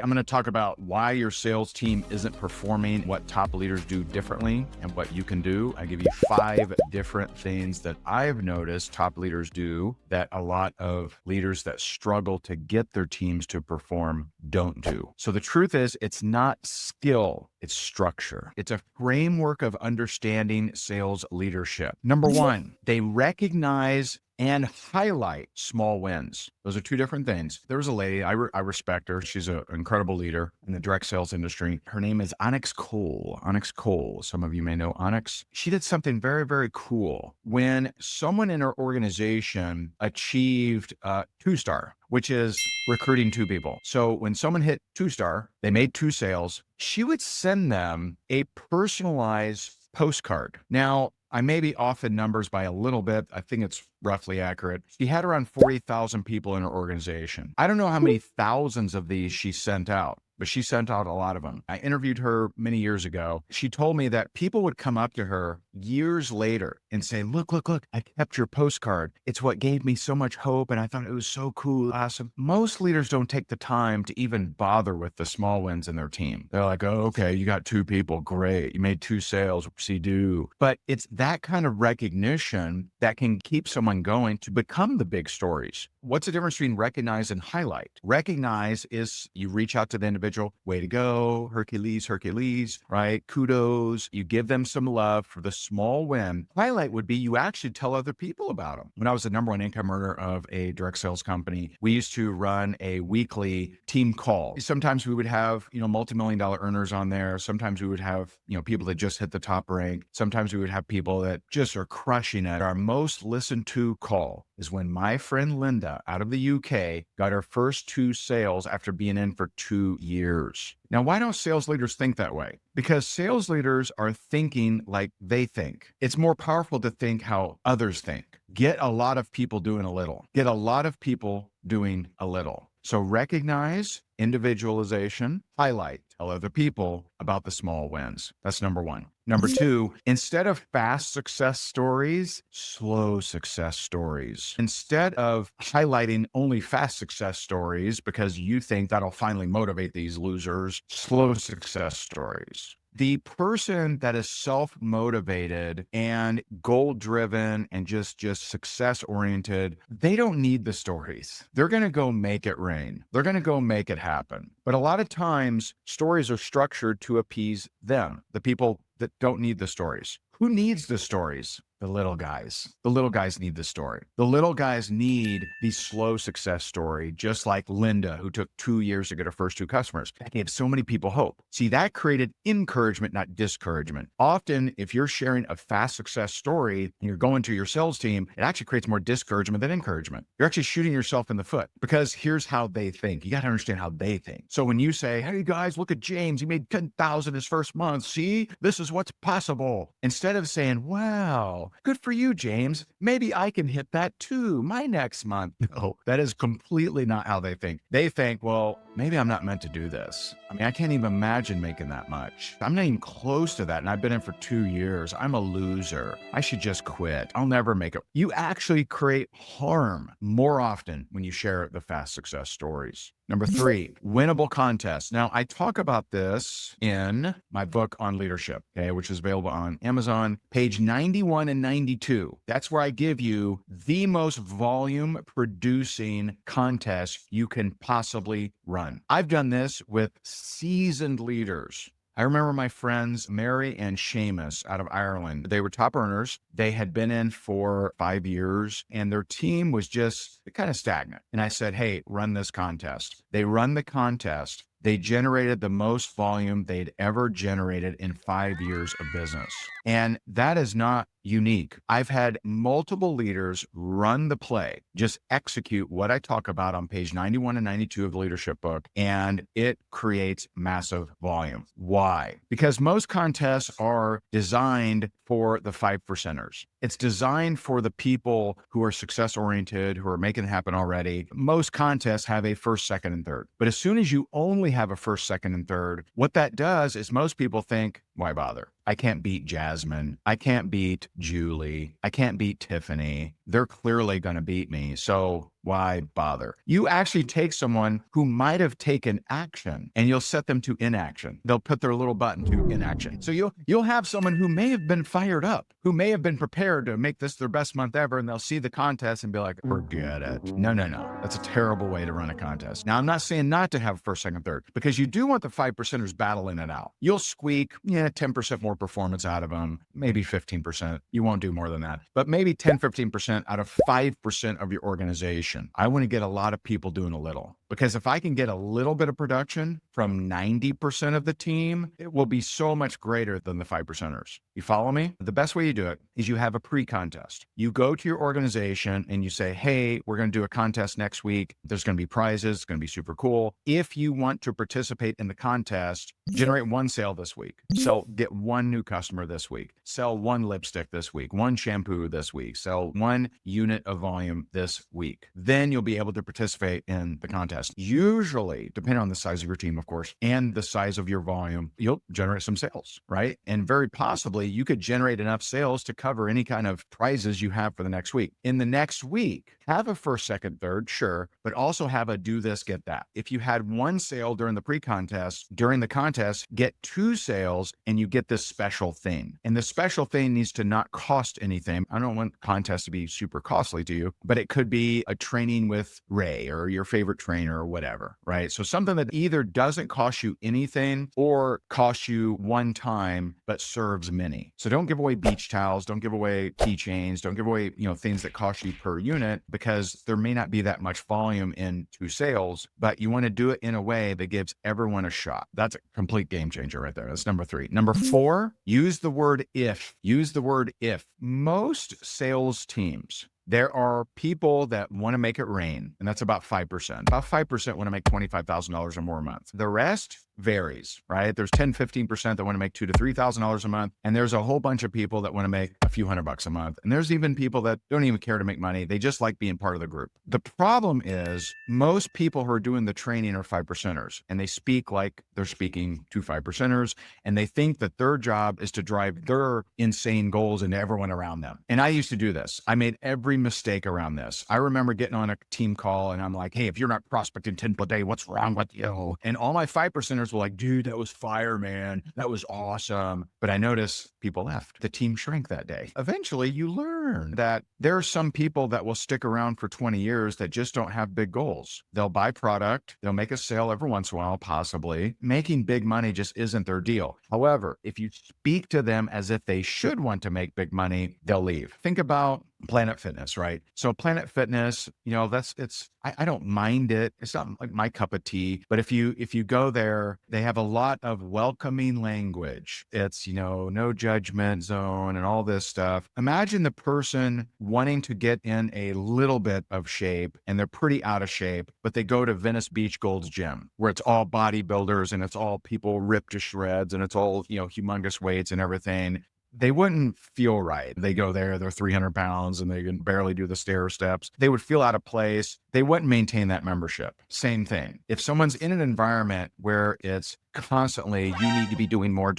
I'm going to talk about why your sales team isn't performing, what top leaders do differently, and what you can do. I give you 5 different things that I've noticed top leaders do that a lot of leaders that struggle to get their teams to perform don't do. So the truth is, it's not skill, it's structure. It's a framework of understanding sales leadership. Number 1, they recognize and highlight small wins. Those are 2 different things. There was a lady, I respect her. She's an incredible leader in the direct sales industry. Her name is Onyx Cole. Onyx Cole. Some of you may know Onyx. She did something very, very cool. When someone in her organization achieved 2-star, which is recruiting 2 people. So when someone hit 2-star, they made 2 sales, she would send them a personalized postcard. Now, I may be off in numbers by a little bit. I think it's roughly accurate. She had around 40,000 people in her organization. I don't know how many thousands of these she sent out, but she sent out a lot of them. I interviewed her many years ago. She told me that people would come up to her years later and say, look, I kept your postcard. It's what gave me so much hope. And I thought it was so cool, awesome. Most leaders don't take the time to even bother with the small wins in their team. They're like, oh, okay, you got 2 people. Great. You made 2 sales. Whoopsie-doo. But it's that kind of recognition that can keep someone going to become the big stories. What's the difference between recognize and highlight? Recognize is you reach out to the individual, way to go, Hercules, right? Kudos. You give them some love for the small win. Highlight would be you actually tell other people about them. When I was the number 1 income earner of a direct sales company, we used to run a weekly team call. Sometimes we would have, multi-million-dollar earners on there. Sometimes we would have, people that just hit the top rank. Sometimes we would have people that just are crushing it. Our most listened to call is when my friend Linda out of the UK got her first 2 sales after being in for 2 years. Now, why don't sales leaders think that way? Because sales leaders are thinking like they think. It's more powerful to think how others think. Get a lot of people doing a little. Get a lot of people doing a little. So recognize, individualization, highlight, tell other people about the small wins. That's number 1. Number 2, instead of fast success stories, slow success stories. Instead of highlighting only fast success stories because you think that'll finally motivate these losers, slow success stories. The person that is self-motivated and goal-driven and just success-oriented, they don't need the stories. They're going to go make it rain. They're going to go make it happen. But a lot of times, stories are structured to appease them, the people that don't need the stories. Who needs the stories? The little guys. The little guys need the story. The little guys need the slow success story, just like Linda, who took 2 years to get her first 2 customers. That gave so many people hope. See, that created encouragement, not discouragement. Often, if you're sharing a fast success story and you're going to your sales team, it actually creates more discouragement than encouragement. You're actually shooting yourself in the foot because here's how they think. You got to understand how they think. So when you say, hey guys, look at James, he made 10,000 his first month. See, this is what's possible. Instead of saying, wow, good for you, James. Maybe I can hit that too, my next month. No, that is completely not how they think. They think, well, maybe I'm not meant to do this. I mean, I can't even imagine making that much. I'm not even close to that. And I've been in for 2 years. I'm a loser. I should just quit. I'll never make it. You actually create harm more often when you share the fast success stories. Number 3, winnable contests. Now, I talk about this in my book on leadership, okay, which is available on Amazon, page 91 and 92. That's where I give you the most volume producing contest you can possibly run. I've done this with seasoned leaders. I remember my friends, Mary and Seamus out of Ireland. They were top earners. They had been in for 5 years and their team was just kind of stagnant. And I said, hey, run this contest. They run the contest. They generated the most volume they'd ever generated in 5 years of business. And that is not unique. I've had multiple leaders run the play, just execute what I talk about on page 91 and 92 of the leadership book, and it creates massive volume. Why? Because most contests are designed for the 5%ers. It's designed for the people who are success-oriented, who are making it happen already. Most contests have a first, second, and third. But as soon as you only have a first, second, and third, what that does is most people think, why bother? I can't beat Jasmine. I can't beat Julie. I can't beat Tiffany. They're clearly going to beat me. So why bother? You actually take someone who might have taken action and you'll set them to inaction. They'll put their little button to inaction. So you'll have someone who may have been fired up, who may have been prepared to make this their best month ever, and they'll see the contest and be like, forget it. No. That's a terrible way to run a contest. Now, I'm not saying not to have first, second, third, because you do want the 5%ers battling it out. You'll squeak, 10% more performance out of them, maybe 15%. You won't do more than that, but maybe 10, 15% out of 5% of your organization. I want to get a lot of people doing a little, because if I can get a little bit of production from 90% of the team, it will be so much greater than the 5%ers. You follow me? The best way you do it is you have a pre-contest. You go to your organization and you say, hey, we're going to do a contest next week. There's going to be prizes. It's going to be super cool. If you want to participate in the contest, generate one sale this week. So get one new customer this week. Sell one lipstick this week, one shampoo this week. Sell one unit of volume this week. Then you'll be able to participate in the contest. Usually, depending on the size of your team, of course, and the size of your volume, you'll generate some sales, right? And very possibly you could generate enough sales to cover any kind of prizes you have for the next week. In the next week, have a first, second, third, sure, but also have a do this, get that. If you had one sale during the pre-contest, during the contest, get two sales and you get this special thing. And the special thing needs to not cost anything. I don't want contests to be super costly to you, but it could be a training with Ray or your favorite trainer or whatever, right? So something that either doesn't cost you anything or costs you one time, but serves many. So don't give away beach towels. Don't give away keychains. Don't give away, things that cost you per unit, because there may not be that much volume into sales, but you want to do it in a way that gives everyone a shot. That's a complete game changer right there. That's number 3. Number 4, use the word if. Use the word if. Most sales teams, there are people that want to make it rain, and that's about 5%. About 5% want to make $25,000 or more a month. The rest varies, right? There's 10, 15% that want to make $2,000 to $3,000 a month. And there's a whole bunch of people that want to make a few $100 a month. And there's even people that don't even care to make money. They just like being part of the group. The problem is most people who are doing the training are 5%ers, and they speak like they're speaking to 5%ers. And they think that their job is to drive their insane goals into everyone around them. And I used to do this. I made every mistake around this. I remember getting on a team call and I'm like, hey, if you're not prospecting 10 a day, what's wrong with you? And all my 5%ers were like, dude, that was fire, man. That was awesome. But I noticed people left. The team shrank that day. Eventually, you learn that there are some people that will stick around for 20 years that just don't have big goals. They'll buy product. They'll make a sale every once in a while, possibly. Making big money just isn't their deal. However, if you speak to them as if they should want to make big money, they'll leave. Think about Planet Fitness, right? So Planet Fitness, I don't mind it. It's not like my cup of tea, but if you go there, they have a lot of welcoming language. It's, no judgment zone and all this stuff. Imagine the person wanting to get in a little bit of shape and they're pretty out of shape, but they go to Venice Beach Gold's gym where it's all bodybuilders and it's all people ripped to shreds and it's all, humongous weights and everything. They wouldn't feel right. They go there, they're 300 pounds and they can barely do the stair steps. They would feel out of place. They wouldn't maintain that membership. Same thing. If someone's in an environment where it's constantly, you need to be doing more,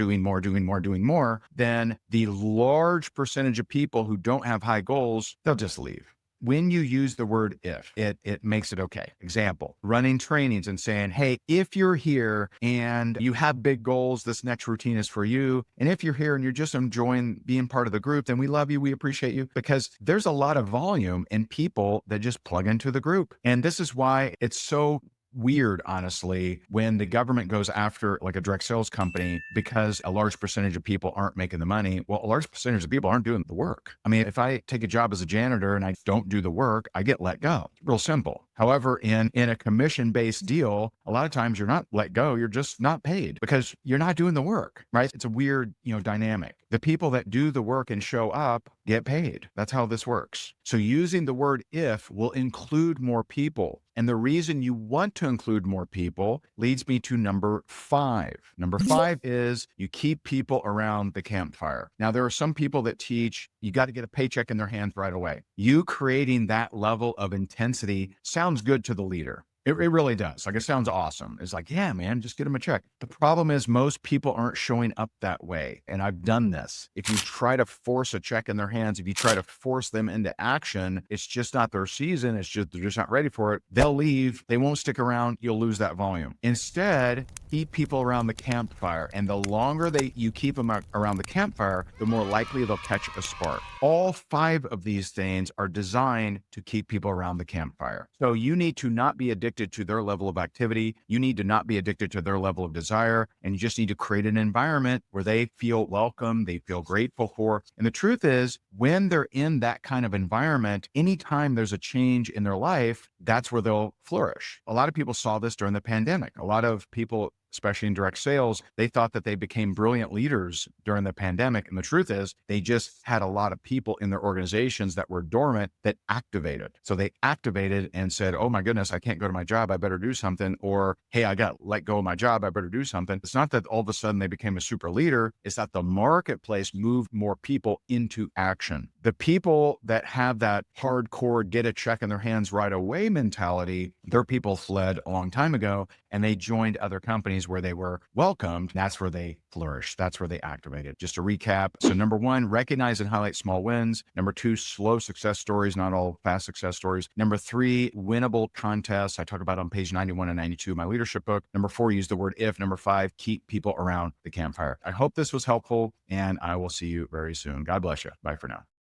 then the large percentage of people who don't have high goals, they'll just leave. When you use the word if, it makes it okay. Example, running trainings and saying, hey, if you're here and you have big goals, this next routine is for you. And if you're here and you're just enjoying being part of the group, then we love you, we appreciate you, because there's a lot of volume in people that just plug into the group. And this is why it's so weird, honestly, when the government goes after like a direct sales company because a large percentage of people aren't making the money. Well, a large percentage of people aren't doing the work. I mean, if I take a job as a janitor and I don't do the work, I get let go. Real simple. However, in a commission-based deal, a lot of times you're not let go, you're just not paid because you're not doing the work, right? It's a weird, dynamic. The people that do the work and show up get paid. That's how this works. So using the word if will include more people. And the reason you want to include more people leads me to number 5. Number 5 is you keep people around the campfire. Now, there are some people that teach you got to get a paycheck in their hands right away. You creating that level of intensity sounds good to the leader. It really does. Like, it sounds awesome. It's like, yeah, man, just get them a check. The problem is most people aren't showing up that way. And I've done this. If you try to force a check in their hands, if you try to force them into action, it's just not their season. It's just, they're just not ready for it. They'll leave. They won't stick around. You'll lose that volume. Instead, keep people around the campfire. And the longer you keep them around the campfire, the more likely they'll catch a spark. All 5 of these things are designed to keep people around the campfire. So you need to not be addicted to their level of activity. You need to not be addicted to their level of desire. And you just need to create an environment where they feel welcome, they feel grateful for. And the truth is, when they're in that kind of environment, anytime there's a change in their life, that's where they'll flourish. A lot of people saw this during the pandemic. A lot of people, especially in direct sales, they thought that they became brilliant leaders during the pandemic. And the truth is, they just had a lot of people in their organizations that were dormant that activated. So they activated and said, oh my goodness, I can't go to my job. I better do something. Or, hey, I got let go of my job. I better do something. It's not that all of a sudden they became a super leader. It's that the marketplace moved more people into action. The people that have that hardcore get a check in their hands right away mentality, their people fled a long time ago and they joined other companies where they were welcomed. That's where they flourished. That's where they activated. Just to recap. So number 1, recognize and highlight small wins. Number 2, slow success stories, not all fast success stories. Number 3, winnable contests. I talk about on page 91 and 92 of my leadership book. Number 4, use the word if. Number 5, keep people around the campfire. I hope this was helpful and I will see you very soon. God bless you. Bye for now.